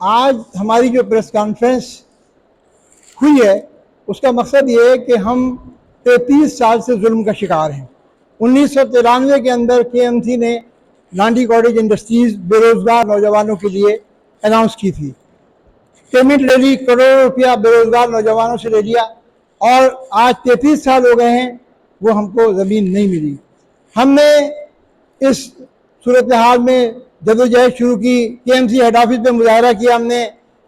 आज हमारी जो प्रेस कॉन्फ्रेंस हुई है उसका मकसद ये है कि हम 33 साल से जुल्म का शिकार हैं। 1993 के अंदर केएमसी ने लांडी कॉटेज इंडस्ट्रीज बेरोजगार नौजवानों के लिए अनाउंस की थी। पेमेंट ले ली, करोड़ों रुपया बेरोजगार नौजवानों से ले लिया और आज 33 साल हो गए हैं, वो हमको ज़मीन नहीं मिली। हमने इस सूरत हाल में जदोजहद शुरू की। केएमसी हेड ऑफिस में मुजाहरा किया, हमने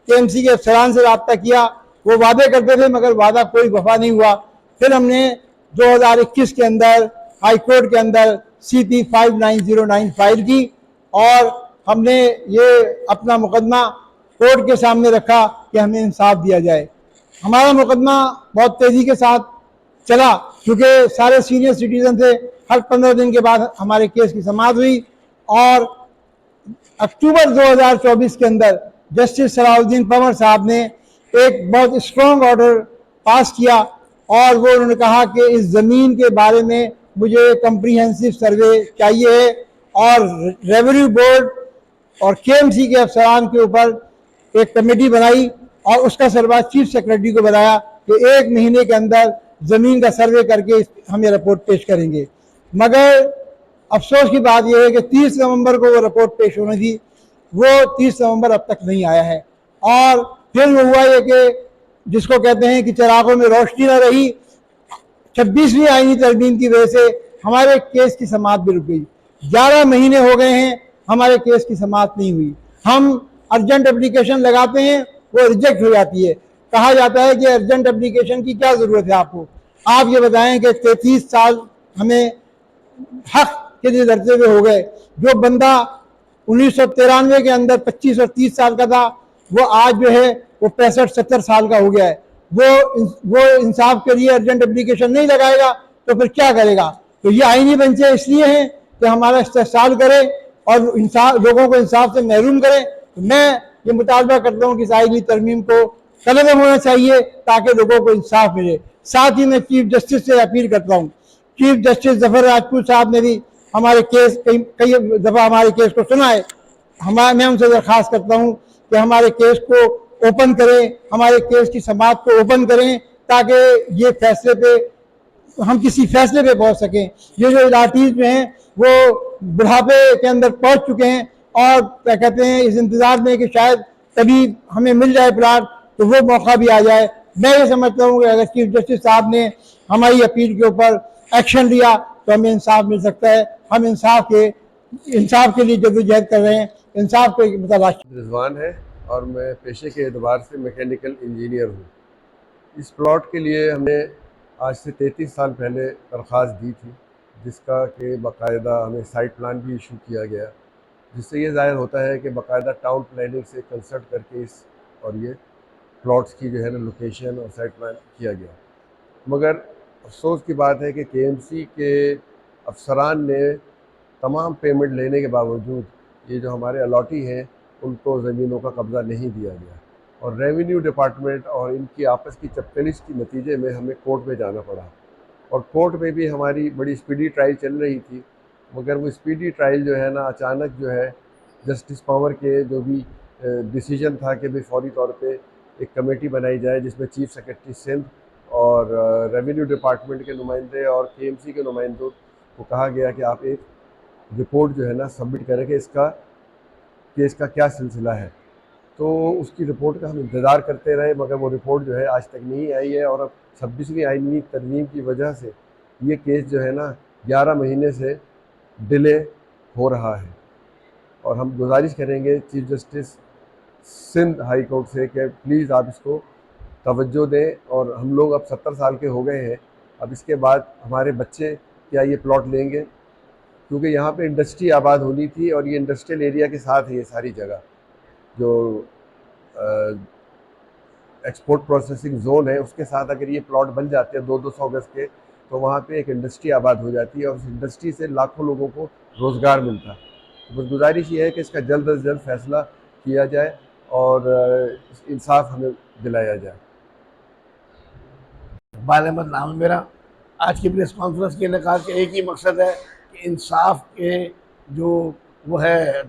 केएमसी के अफसरान से रब्ता किया। वो वादे करते थे मगर वादा कोई वफा नहीं हुआ। फिर हमने 2021 के अंदर हाई कोर्ट के अंदर CP 5909 फाइल की और हमने ये अपना मुकदमा कोर्ट के सामने रखा कि हमें इंसाफ दिया जाए। हमारा मुकदमा बहुत तेज़ी के साथ चला क्योंकि सारे सीनियर सिटीजन थे। हर 15 दिन के बाद हमारे केस की समाअत हुई और अक्टूबर 2024 के अंदर जस्टिस सलाउद्दीन पंवर साहब ने एक बहुत स्ट्रॉन्ग ऑर्डर पास किया और वो उन्होंने कहा कि इस ज़मीन के बारे में मुझे कम्प्रीहेंसिव सर्वे चाहिए है और रेवेन्यू बोर्ड और केएमसी के अफसरान के ऊपर एक कमेटी बनाई और उसका सरबराह चीफ सेक्रेटरी को बताया कि 1 महीने के अंदर ज़मीन का सर्वे करके हमें रिपोर्ट पेश करेंगे। मगर अफसोस की बात यह है कि 30 नवंबर को वो रिपोर्ट पेश होनी थी, वो 30 नवंबर अब तक नहीं आया है। और फिर वो हुआ ये कि जिसको कहते हैं कि चिरागों में रोशनी न रही, 26वीं आईनी तरमीम की वजह से हमारे केस की समाअत भी रुक गई। 11 महीने हो गए हैं हमारे केस की समाअत नहीं हुई। हम अर्जेंट एप्लीकेशन लगाते हैं, वो रिजेक्ट हो जाती है। कहा जाता है कि अर्जेंट एप्लीकेशन की क्या ज़रूरत है आपको, आप ये बताएं कि 33 साल हमें हक के लिए लड़ते हुए हो गए। जो बंदा 1993 के अंदर 25 और 30 साल का था, वो आज जो है वो 65-70 साल का हो गया है। वो इंसाफ के लिए अर्जेंट एप्लीकेशन नहीं लगाएगा तो फिर क्या करेगा? तो ये आईनी बेंचें इसलिए हैं कि हमारा इस्तेहसाल करें और इंसाफ, लोगों को इंसाफ से महरूम करें। तो मैं ये मुतालबा करता हूँ कि इस आईनी तरमीम को कलम होना चाहिए ताकि लोगों को इंसाफ मिले। साथ ही मैं चीफ जस्टिस से अपील करता हूँ, चीफ जस्टिस जफर राजपूत साहब ने भी हमारे केस कई दफ़ा हमारे केस को सुना है। मैं उनसे दरख्वास्त करता हूँ कि हमारे केस को ओपन करें, हमारे केस की समाअत को ओपन करें ताकि ये फैसले पे हम किसी फैसले पे पहुँच सकें। ये जो इलाटीज में हैं वो बुढ़ापे के अंदर पहुँच चुके हैं और क्या कहते हैं इस इंतज़ार में कि शायद कभी हमें मिल जाए प्लाट, तो वो मौका भी आ जाए। मैं ये समझता हूँ कि अगर चीफ जस्टिस साहब ने हमारी अपील के ऊपर एक्शन लिया तो हमें इंसाफ मिल सकता है। हम इंसाफ के लिए जदोजहद कर रहे हैं, इंसाफ को मतलब रिजवान है और मैं पेशे के एतबार से मैकेनिकल इंजीनियर हूँ। इस प्लॉट के लिए हमने आज से 33 साल पहले दरख्वास्त दी थी, जिसका कि बाकायदा हमें साइट प्लान भी इशू किया गया, जिससे ये ज़ाहिर होता है कि बाकायदा टाउन प्लानिंग से कंसल्ट करके इस और ये प्लॉट्स की जो है ना लोकेशन और साइट प्लान किया गया। मगर अफसोस की बात है कि केएमसी के अफसरान ने तमाम पेमेंट लेने के बावजूद ये जो हमारे अलॉटी हैं उनको ज़मीनों का कब्ज़ा नहीं दिया गया और रेवेन्यू डिपार्टमेंट और इनकी आपस की चपकलिश के नतीजे में हमें कोर्ट में जाना पड़ा और कोर्ट में भी हमारी बड़ी स्पीडी ट्रायल चल रही थी। मगर वो स्पीडी ट्रायल जो है ना अचानक जो है जस्टिस पावर के जो भी डिसीजन था कि भाई फौरी तौर पे एक कमेटी बनाई जाए जिसमें चीफ सेक्रेटरी सिंध और रेवेन्यू डिपार्टमेंट के नुमाइंदे और केएमसी के नुमाइंदों को कहा गया कि आप एक रिपोर्ट जो है ना सबमिट करें कि इसका केस का क्या सिलसिला है। तो उसकी रिपोर्ट का हम इंतज़ार करते रहे मगर वो रिपोर्ट जो है आज तक नहीं आई है और अब 26वीं आईनी तरमीम की वजह से ये केस जो है ना 11 महीने से डिले हो रहा है। और हम गुजारिश करेंगे chief justice Sindh high court से कि प्लीज़ आप इसको तवज्जो दें और हम लोग अब 70 साल के हो गए हैं, अब इसके बाद हमारे बच्चे क्या ये प्लॉट लेंगे? क्योंकि यहाँ पे इंडस्ट्री आबाद होनी थी और ये इंडस्ट्रियल एरिया के साथ है ये सारी जगह जो एक्सपोर्ट प्रोसेसिंग जोन है उसके साथ अगर ये प्लॉट बन जाते हैं 200 गज के तो वहाँ पे एक इंडस्ट्री आबाद हो जाती है और उस इंडस्ट्री से लाखों लोगों को रोज़गार मिलता है। तो बस गुजारिश ये है कि इसका जल्द अज जल्द फैसला किया जाए और इंसाफ हमें दिलाया जाए। इकबाल अहमद नाम है मेरा। आज की प्रेस कॉन्फ्रेंस के इनेका का एक ही मकसद है कि इंसाफ के जो वो है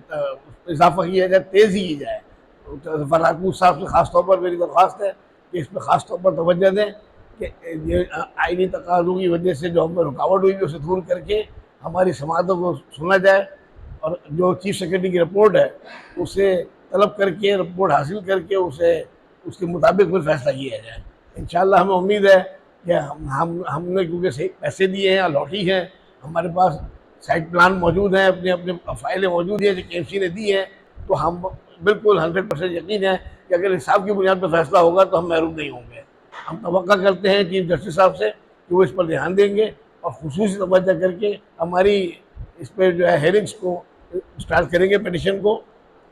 इजाफा किया जाए, तेज़ी की जाए फराकूर साहब से ख़ास तौर पर मेरी दरख्वास्त है कि इस पर ख़ास तौर पर तवज्जो दें कि ये आइनी तकाज़ों की वजह से जो हमें रुकावट हुई उसे दूर करके हमारी समातों को सुना जाए, और जो चीफ सेक्रेटरी की रिपोर्ट है उसे तलब करके, रिपोर्ट हासिल करके उसे उसके मुताबिक फिर फैसला किया जाए। इंशाल्लाह हमें उम्मीद है कि हमने क्योंकि सही पैसे दिए हैं, अलॉटी हैं, हमारे पास साइट प्लान मौजूद हैं, अपने अपने फाइलें मौजूद हैं जो KMC ने दी हैं, तो हम बिल्कुल 100% यकीन है कि अगर हिसाब की बुनियाद पर फैसला होगा तो हम महरूम नहीं होंगे। हम तवक्का करते हैं चीफ जस्टिस साहब से कि वो इस पर ध्यान देंगे और खुसूसी तवज्जो करके हमारी इस पर जो है हेयरिंग्स को स्टार्ट करेंगे, पिटिशन को,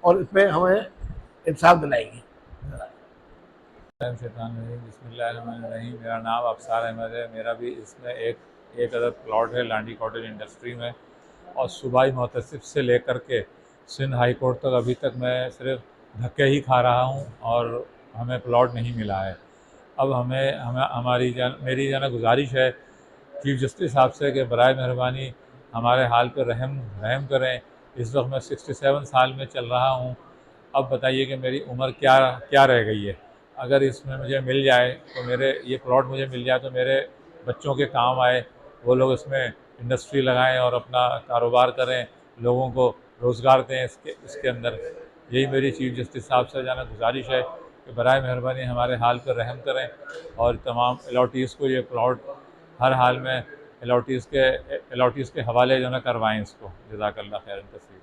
और इसमें हमें इंसाफ दिलाएंगे। बिस्मिल्लाहिर्रहमानिर्रहीम। मेरा नाम अफसार अहमद है। मेरा भी इसमें एक अदर प्लॉट है लांडी कॉटेज इंडस्ट्री में, और सूबाई मुहतसिब से लेकर के सिंध हाई कोर्ट तक अभी तक मैं सिर्फ धक्के ही खा रहा हूँ और हमें प्लॉट नहीं मिला है। अब मेरी गुजारिश है चीफ जस्टिस साहब से कि बराए मेहरबानी हमारे हाल पर रहम करें। इस वक्त मैं 67 साल में चल रहा हूँ। अब बताइए कि मेरी उम्र क्या क्या रह गई है। अगर इसमें मुझे मिल जाए तो ये प्लॉट मुझे मिल जाए तो मेरे बच्चों के काम आए, वो लोग इसमें इंडस्ट्री लगाएं और अपना कारोबार करें, लोगों को रोज़गार दें इसके अंदर। यही मेरी चीफ जस्टिस साहब से गुजारिश है कि बराए मेहरबानी हमारे हाल पर रहम करें और तमाम अलॉटीज़ को ये प्लॉट हर हाल में अलॉटीज़ के हवाले करवाएँ इसको। जज़ाकल्लाह खैरन कसीर।